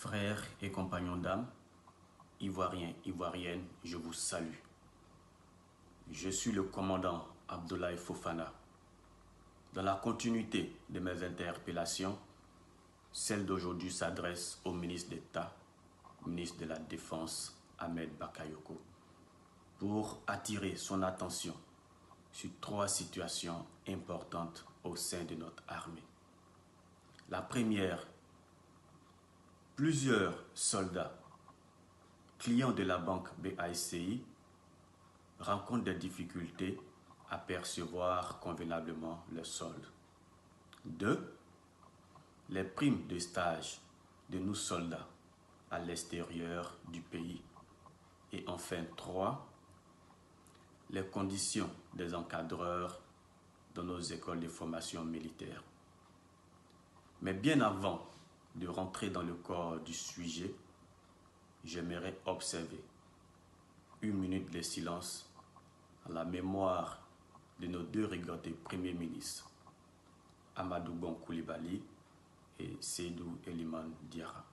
Frères et compagnons d'âme, Ivoiriens, Ivoiriennes, je vous salue. Je suis le commandant Abdoulaye Fofana. Dans la continuité de mes interpellations, celle d'aujourd'hui s'adresse au ministre d'État, ministre de la Défense, Ahmed Bakayoko, pour attirer son attention sur trois situations importantes au sein de notre armée. La première, plusieurs soldats, clients de la banque BACI, rencontrent des difficultés à percevoir convenablement le solde. 2. Les primes de stage de nos soldats à l'extérieur du pays. Et enfin 3. Les conditions des encadreurs dans nos écoles de formation militaire. Mais bien avant de rentrer dans le corps du sujet, j'aimerais observer une minute de silence à la mémoire de nos deux regrettés premiers ministres, Amadou Bon Coulibaly et Seydou Eliman Diarra.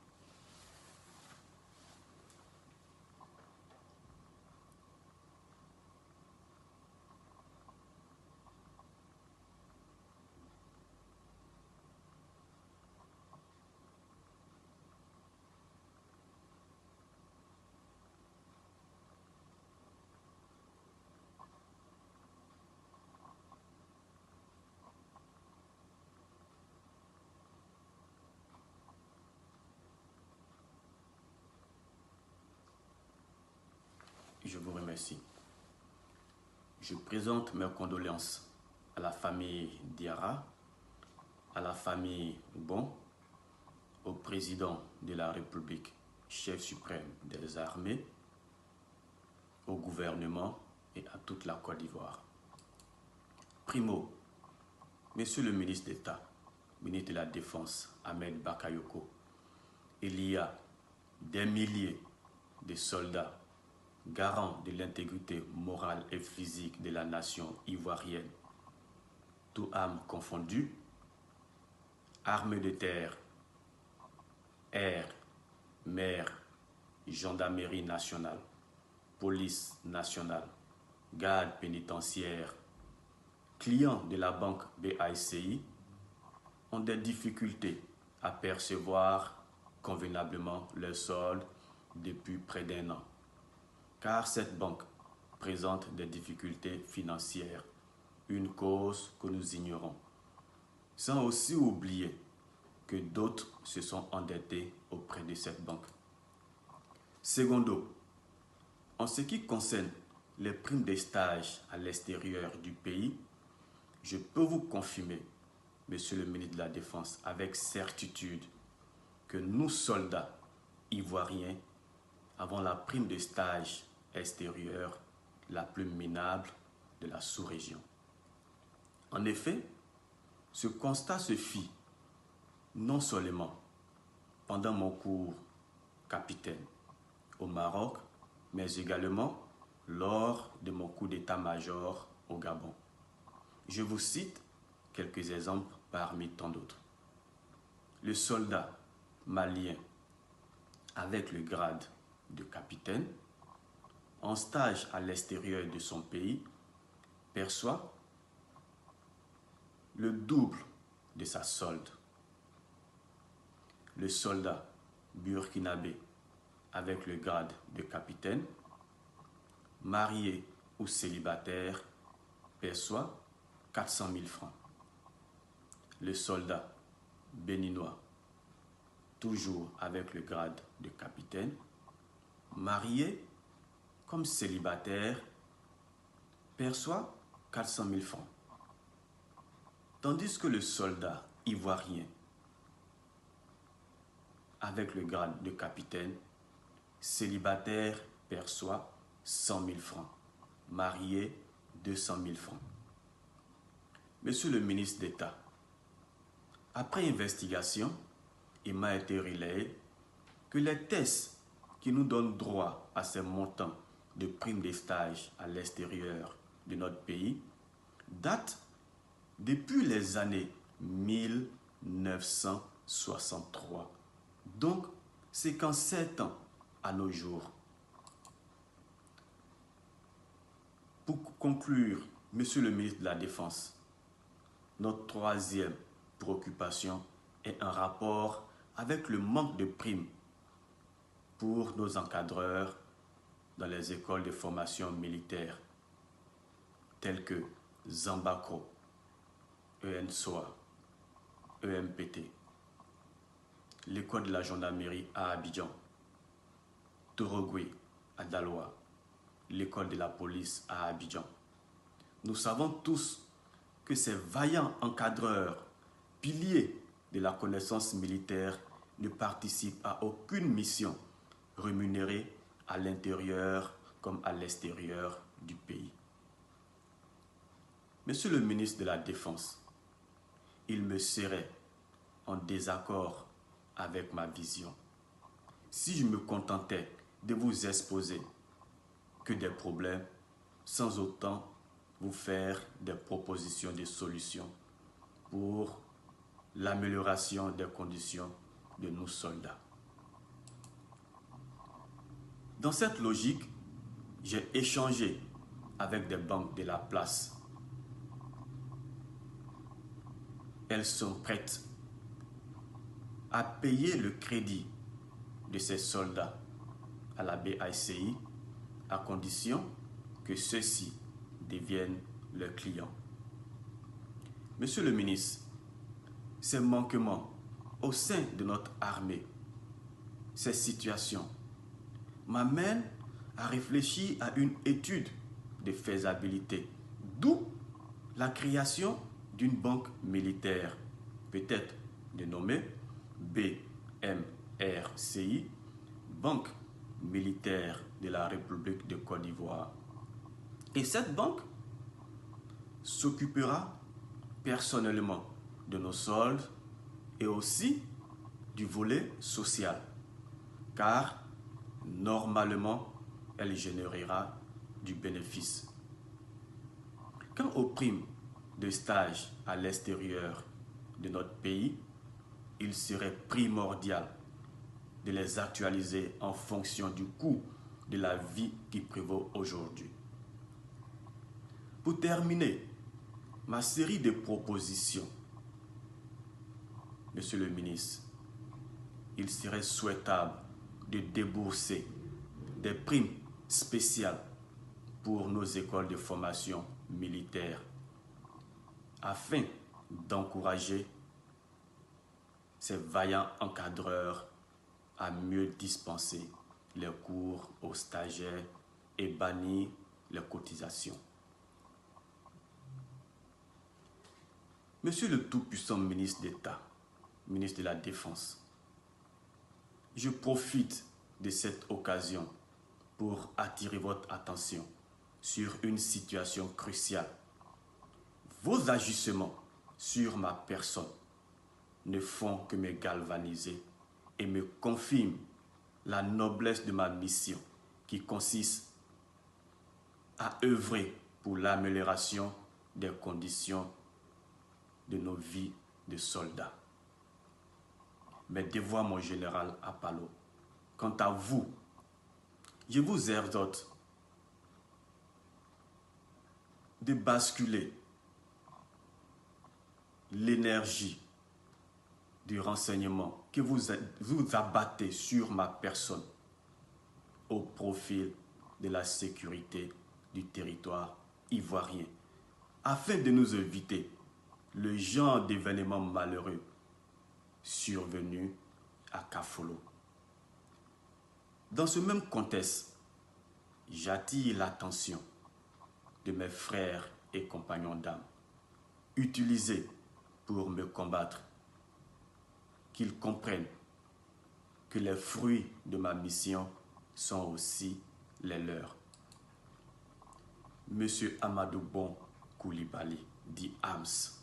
Je vous remercie. Je présente mes condoléances à la famille Diarra, à la famille Bon, au président de la République, chef suprême des armées, au gouvernement et à toute la Côte d'Ivoire. Primo, Monsieur le ministre d'État, ministre de la Défense, Ahmed Bakayoko, il y a des milliers de soldats garants de l'intégrité morale et physique de la nation ivoirienne, tout âme confondue, armée de terre, air, mer, gendarmerie nationale, police nationale, garde pénitentiaire, clients de la banque BACI ont des difficultés à percevoir convenablement leur solde depuis près d'1 an. Car cette banque présente des difficultés financières, une cause que nous ignorons. Sans aussi oublier que d'autres se sont endettés auprès de cette banque. Secondo, en ce qui concerne les primes de stage à l'extérieur du pays, je peux vous confirmer, Monsieur le ministre de la Défense, avec certitude, que nous, soldats ivoiriens, avons la prime de stage extérieur la plus minable de la sous-région. En effet, ce constat se fit non seulement pendant mon cours capitaine au Maroc, mais également lors de mon coup d'état-major au Gabon. Je vous cite quelques exemples parmi tant d'autres. Le soldat malien avec le grade de capitaine en stage à l'extérieur de son pays perçoit le double de sa solde. Le soldat burkinabé avec le grade de capitaine, marié ou célibataire, perçoit 400 000 francs. Le soldat béninois, toujours avec le grade de capitaine, marié comme célibataire, perçoit 400 000 francs. Tandis que le soldat ivoirien, avec le grade de capitaine, célibataire, perçoit 100 000 francs, marié 200 000 francs. Monsieur le ministre d'État, après investigation, il m'a été relayé que les tests qui nous donnent droit à ces montants de primes de stage à l'extérieur de notre pays datent depuis les années 1963. Donc, c'est qu'en 7 ans, à nos jours, pour conclure, Monsieur le ministre de la Défense, notre troisième préoccupation est un rapport avec le manque de primes pour nos encadreurs dans les écoles de formation militaire telles que Zambakro, ENSOA, EMPT, l'école de la gendarmerie à Abidjan, Torogwe à Daloa, l'école de la police à Abidjan. Nous savons tous que ces vaillants encadreurs, piliers de la connaissance militaire, ne participent à aucune mission rémunérée à l'intérieur comme à l'extérieur du pays. Monsieur le ministre de la Défense, il me serait en désaccord avec ma vision si je me contentais de vous exposer que des problèmes sans autant vous faire des propositions de solutions pour l'amélioration des conditions de nos soldats. Dans cette logique, j'ai échangé avec des banques de la place. Elles sont prêtes à payer le crédit de ces soldats à la BICI à condition que ceux-ci deviennent leurs clients. Monsieur le ministre, ces manquements au sein de notre armée, ces situations m'amènent à réfléchir à une étude de faisabilité, d'où la création d'une banque militaire, peut-être dénommée BMRCI, Banque militaire de la République de Côte d'Ivoire. Et cette banque s'occupera personnellement de nos soldes et aussi du volet social, car normalement, elle générera du bénéfice. Quant aux primes de stage à l'extérieur de notre pays, il serait primordial de les actualiser en fonction du coût de la vie qui prévaut aujourd'hui. Pour terminer ma série de propositions, Monsieur le ministre, il serait souhaitable de débourser des primes spéciales pour nos écoles de formation militaire afin d'encourager ces vaillants encadreurs à mieux dispenser les cours aux stagiaires et bannir les cotisations. Monsieur le tout-puissant ministre d'État, ministre de la Défense, je profite de cette occasion pour attirer votre attention sur une situation cruciale. Vos agissements sur ma personne ne font que me galvaniser et me confirment la noblesse de ma mission qui consiste à œuvrer pour l'amélioration des conditions de nos vies de soldats. Mes devoirs, mon général Apalo. Quant à vous, je vous exhorte de basculer l'énergie du renseignement que vous abattez sur ma personne au profil de la sécurité du territoire ivoirien, afin de nous éviter le genre d'événements malheureux survenus à Kafolo. Dans ce même contexte, j'attire l'attention de mes frères et compagnons d'âme, utilisés pour me combattre, qu'ils comprennent que les fruits de ma mission sont aussi les leurs. Monsieur Amadou Bon Koulibaly, dit AMS,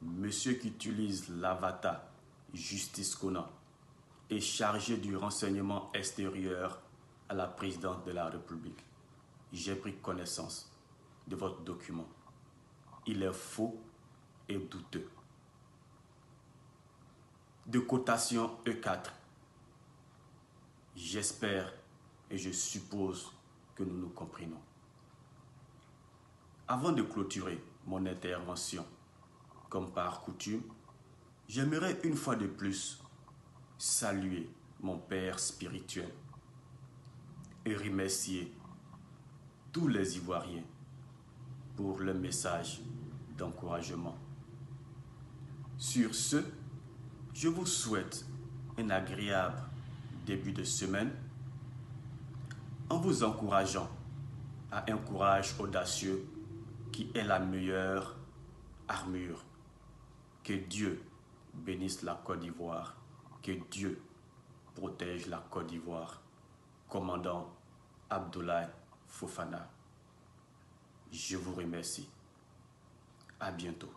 monsieur qui utilise l'avatar Justice Kona, est chargé du renseignement extérieur à la présidente de la République. J'ai pris connaissance de votre document. Il est faux et douteux. De cotation E4, J'espère et je suppose que nous nous comprenons. Avant de clôturer mon intervention, comme par coutume, j'aimerais une fois de plus saluer mon Père spirituel et remercier tous les Ivoiriens pour le message d'encouragement. Sur ce, je vous souhaite un agréable début de semaine en vous encourageant à un courage audacieux qui est la meilleure armure. Que Dieu bénisse la Côte d'Ivoire, que Dieu protège la Côte d'Ivoire. Commandant Abdoulaye Fofana. Je vous remercie. À bientôt.